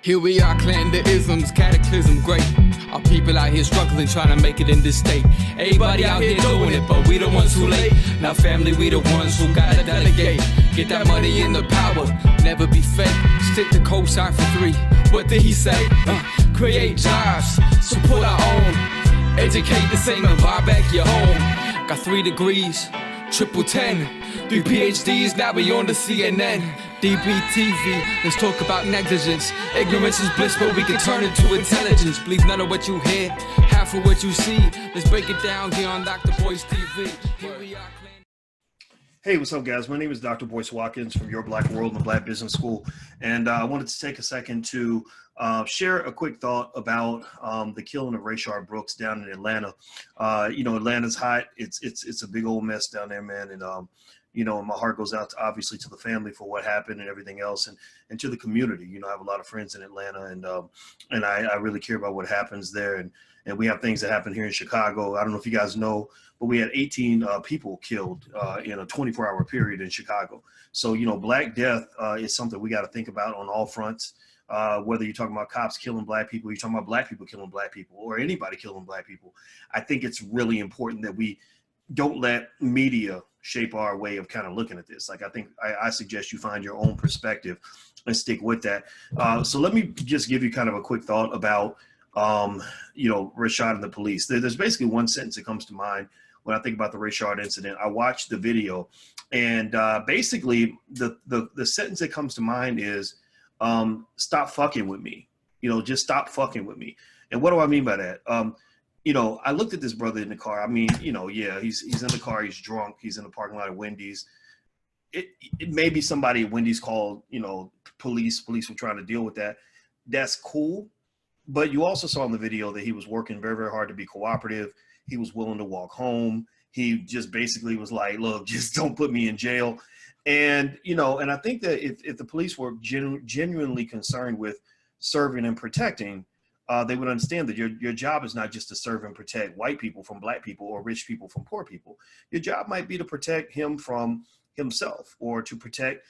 Here we are, clan the isms, cataclysm great. Our people out here struggling, trying to make it in this state. Everybody out here doing it, but we the ones too late. Now family, we the ones who gotta delegate. Get that money in the power, never be fake. Stick to cosign for 3. What did he say? Create jobs, support our own. Educate the same and buy back your home. Got 3 degrees, triple 10. 3 PhDs, now we on the CNN. DBTV, let's talk about negligence. Ignorance is bliss, but we can turn it to intelligence. Believe none of what you hear, half of what you see. Let's break it down here on Dr Boyce TV. Here we are. Hey, what's up, guys? My name is Dr. Boyce Watkins from Your Black World and the Black Business School. And I wanted to take a second to share a quick thought about the killing of Rayshard Brooks down in Atlanta. Atlanta's hot. It's a big old mess down there, man. And, my heart goes out obviously to the family for what happened and everything else, and to the community. I have a lot of friends in Atlanta, and I really care about what happens there. And we have things that happen here in Chicago. I don't know if you guys know, but we had 18 people killed in a 24-hour period in Chicago. So, Black death is something we got to think about on all fronts. Whether you're talking about cops killing Black people, you're talking about Black people killing Black people, or anybody killing Black people. I think it's really important that we don't let media shape our way of kind of looking at this. Like, I suggest you find your own perspective and stick with that. So let me just give you kind of a quick thought about Rayshard and the police. There's basically one sentence that comes to mind when I think about the Rayshard incident. I watched the video, and basically the sentence that comes to mind is, stop fucking with me. Just stop fucking with me. And what do I mean by that? I looked at this brother in the car. I mean, yeah, he's in the car. He's drunk. He's in the parking lot of Wendy's. It may be somebody at Wendy's called, police. Police were trying to deal with that. That's cool. But you also saw in the video that he was working very, very hard to be cooperative. He was willing to walk home. He just basically was like, look, just don't put me in jail. And, and I think that if the police were genuinely concerned with serving and protecting, they would understand that your job is not just to serve and protect white people from Black people or rich people from poor people. Your job might be to protect him from himself, or to protect,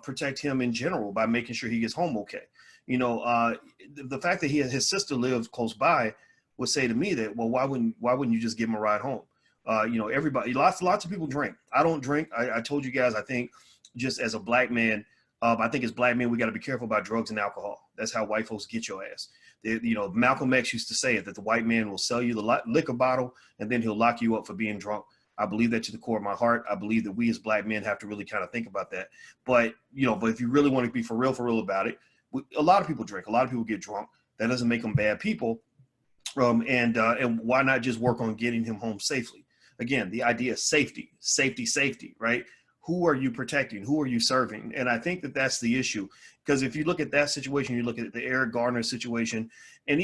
protect him in general by making sure he gets home okay. The fact that his sister lives close by would say to me that, well, why wouldn't you just give him a ride home? Everybody, lots of people drink. I don't drink. I told you guys, I think just as a Black man, I think as Black men, we got to be careful about drugs and alcohol. That's how white folks get your ass. Malcolm X used to say it, that the white man will sell you the liquor bottle and then he'll lock you up for being drunk. I believe that to the core of my heart. I believe that we as Black men have to really kind of think about that. But if you really want to be for real about it, a lot of people drink. A lot of people get drunk. That doesn't make them bad people. And why not just work on getting him home safely? Again, the idea is safety, right? Who are you protecting? Who are you serving? And I think that that's the issue. Because if you look at that situation, you look at the Eric Garner situation and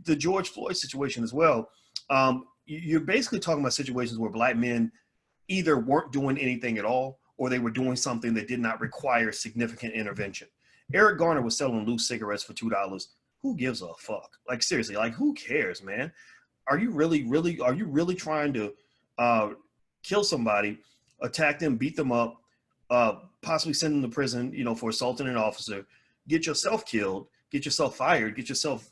the George Floyd situation as well, you're basically talking about situations where Black men either weren't doing anything at all, or they were doing something that did not require significant intervention. Eric Garner was selling loose cigarettes for $2. Who gives a fuck? Like, seriously, like, who cares, man? Are you really trying to kill somebody, attack them, beat them up, possibly send them to prison, for assaulting an officer, get yourself killed, get yourself fired, get yourself,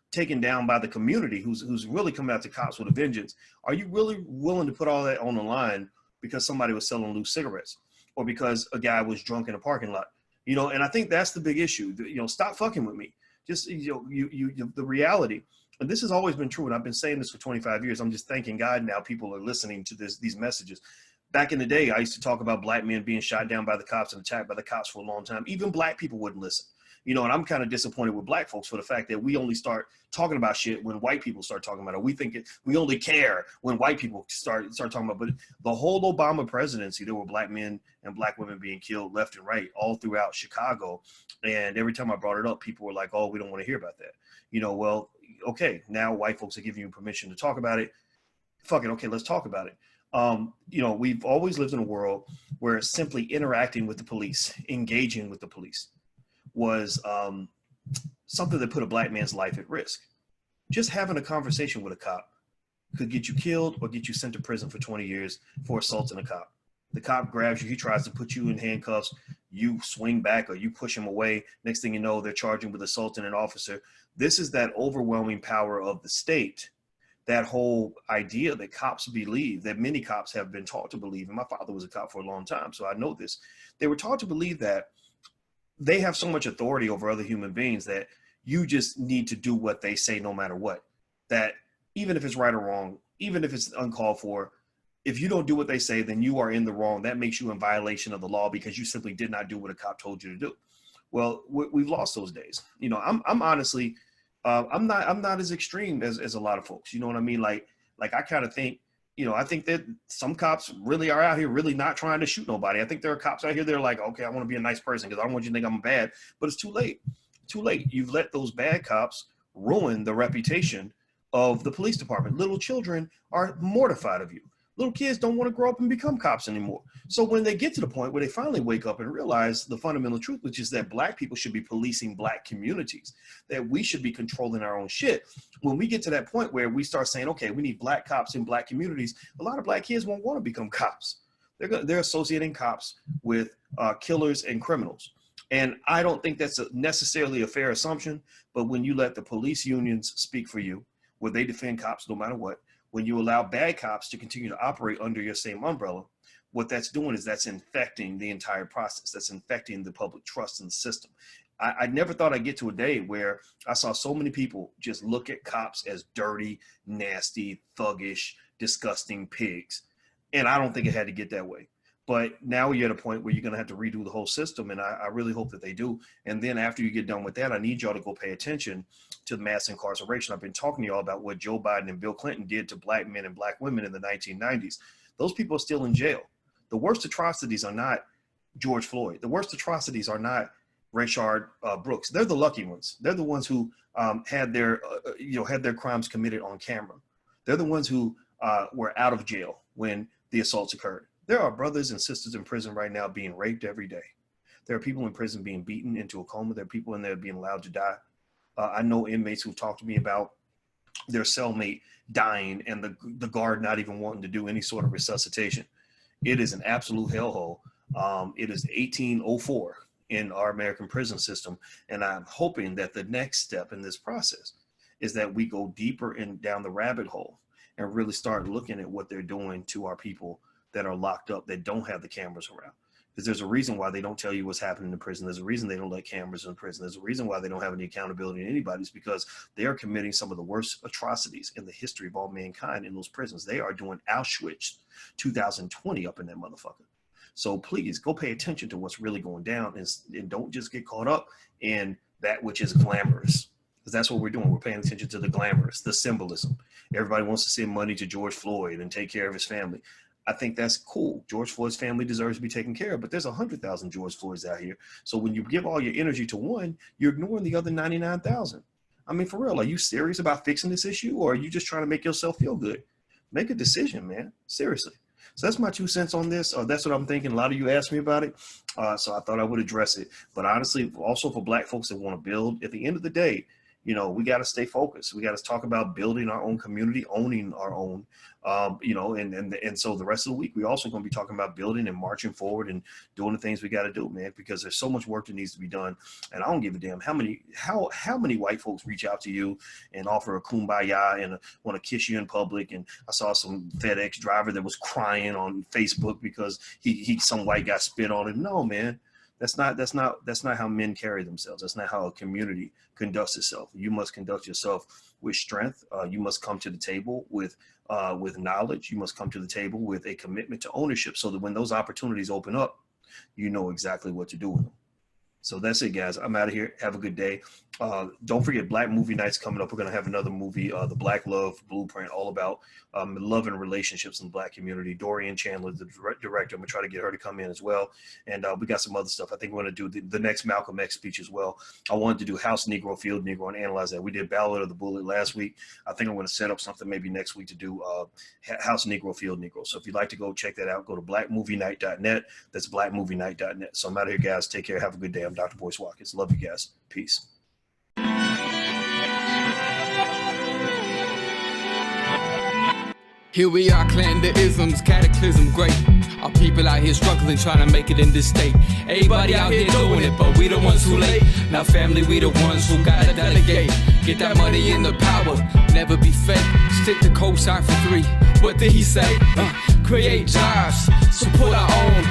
taken down by the community who's really coming after cops with a vengeance? Are you really willing to put all that on the line because somebody was selling loose cigarettes, or because a guy was drunk in a parking lot? And I think that's the big issue. Stop fucking with me. Just, the reality. And this has always been true, and I've been saying this for 25 years. I'm just thanking God now people are listening to these messages. Back in the day, I used to talk about Black men being shot down by the cops and attacked by the cops for a long time. Even Black people wouldn't listen. And I'm kind of disappointed with Black folks for the fact that we only start talking about shit when white people start talking about it. We think we only care when white people start talking about it. But the whole Obama presidency, there were Black men and Black women being killed left and right all throughout Chicago. And every time I brought it up, people were like, oh, we don't want to hear about that. Well, okay, now white folks are giving you permission to talk about it. Fuck it, okay, let's talk about it. We've always lived in a world where simply interacting with the police, engaging with the police, was something that put a Black man's life at risk. Just having a conversation with a cop could get you killed or get you sent to prison for 20 years for assaulting a cop. The cop grabs you, he tries to put you in handcuffs, you swing back or you push them away. Next thing you know, they're charging with assaulting an officer. This is that overwhelming power of the state. That whole idea that cops believe, that many cops have been taught to believe, and my father was a cop for a long time, so I know this. They were taught to believe that they have so much authority over other human beings that you just need to do what they say no matter what. That even if it's right or wrong, even if it's uncalled for, if you don't do what they say, then you are in the wrong. That makes you in violation of the law because you simply did not do what a cop told you to do. Well, we've lost those days. You know, I'm honestly, I'm not as extreme as a lot of folks. You know what I mean? Like I kind of think, you know, I think that some cops really are out here really not trying to shoot nobody. I think there are cops out here that are like, okay, I want to be a nice person because I don't want you to think I'm bad, but it's too late. Too late. You've let those bad cops ruin the reputation of the police department. Little children are mortified of you. Little kids don't want to grow up and become cops anymore. So when they get to the point where they finally wake up and realize the fundamental truth, which is that Black people should be policing Black communities, that we should be controlling our own shit. When we get to that point where we start saying, okay, we need Black cops in Black communities, a lot of Black kids won't want to become cops. They're associating cops with killers and criminals. And I don't think that's necessarily a fair assumption, but when you let the police unions speak for you, where they defend cops no matter what, when you allow bad cops to continue to operate under your same umbrella, what that's doing is that's infecting the entire process. That's infecting the public trust in the system. I never thought I'd get to a day where I saw so many people just look at cops as dirty, nasty, thuggish, disgusting pigs. And I don't think it had to get that way. But now you're at a point where you're going to have to redo the whole system, and I really hope that they do. And then after you get done with that, I need y'all to go pay attention to the mass incarceration. I've been talking to y'all about what Joe Biden and Bill Clinton did to Black men and Black women in the 1990s. Those people are still in jail. The worst atrocities are not George Floyd. The worst atrocities are not Rayshard Brooks. They're the lucky ones. They're the ones who had their crimes committed on camera. They're the ones who were out of jail when the assaults occurred. There are brothers and sisters in prison right now being raped every day. There are people in prison being beaten into a coma. There are people in there being allowed to die. I know inmates who've talked to me about their cellmate dying and the guard not even wanting to do any sort of resuscitation. It is an absolute hellhole. It is 1804 in our American prison system. And I'm hoping that the next step in this process is that we go deeper down the rabbit hole and really start looking at what they're doing to our people that are locked up, that don't have the cameras around. Because there's a reason why they don't tell you what's happening in prison. There's a reason they don't let cameras in prison. There's a reason why they don't have any accountability in anybody. It's because they are committing some of the worst atrocities in the history of all mankind in those prisons. They are doing Auschwitz 2020 up in that motherfucker. So please go pay attention to what's really going down and don't just get caught up in that which is glamorous. Because that's what we're doing. We're paying attention to the glamorous, the symbolism. Everybody wants to send money to George Floyd and take care of his family. I think that's cool. George Floyd's family deserves to be taken care of, but there's 100,000 George Floyds out here. So when you give all your energy to one, you're ignoring the other 99,000. I mean, for real, are you serious about fixing this issue, or are you just trying to make yourself feel good? Make a decision, man. Seriously. So that's my 2 cents on this. That's what I'm thinking. A lot of you asked me about it. So I thought I would address it. But honestly, also for Black folks that want to build, at the end of the day, you know, we got to stay focused. We got to talk about building our own community, owning our own, and so the rest of the week, we also going to be talking about building and marching forward and doing the things we got to do, man, because there's so much work that needs to be done. And I don't give a damn how many white folks reach out to you and offer a kumbaya and want to kiss you in public. And I saw some FedEx driver that was crying on Facebook because he some white guy spit on him. No, man. That's not how men carry themselves. That's not how a community conducts itself. You must conduct yourself with strength. You must come to the table with knowledge. You must come to the table with a commitment to ownership, so that when those opportunities open up, you know exactly what to do with them. So that's it, guys. I'm out of here. Have a good day. Don't forget, Black Movie Night's coming up. We're going to have another movie, The Black Love Blueprint, all about love and relationships in the Black community. Dorian Chandler, the director, I'm going to try to get her to come in as well. And we got some other stuff. I think we're going to do the next Malcolm X speech as well. I wanted to do House Negro, Field Negro, and analyze that. We did Ballad of the Bullet last week. I think I'm going to set up something maybe next week to do House Negro, Field Negro. So if you'd like to go check that out, go to blackmovienight.net. That's blackmovienight.net. So I'm out of here, guys. Take care. Have a good day. I'm Dr. Boyce Watkins. Love you guys. Peace. Here we are, clan the isms, cataclysm great. Our people out here struggling, trying to make it in this state. Everybody out here doing it, but we the ones who late. Now family, we the ones who gotta delegate. Get that money in the power, never be fake. Stick to cosign for 3. What did he say? Create jobs, support our own.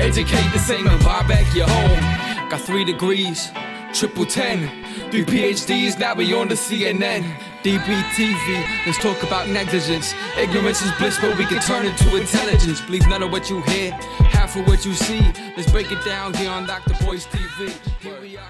Educate the same and buy back your home. Got 3 degrees, triple 10, 3 PhDs, now we on the CNN. DBTV, let's talk about negligence. Ignorance is bliss, but we can turn it to intelligence. Believe none of what you hear, half of what you see. Let's break it down here on Dr. Boyce TV. Here we are.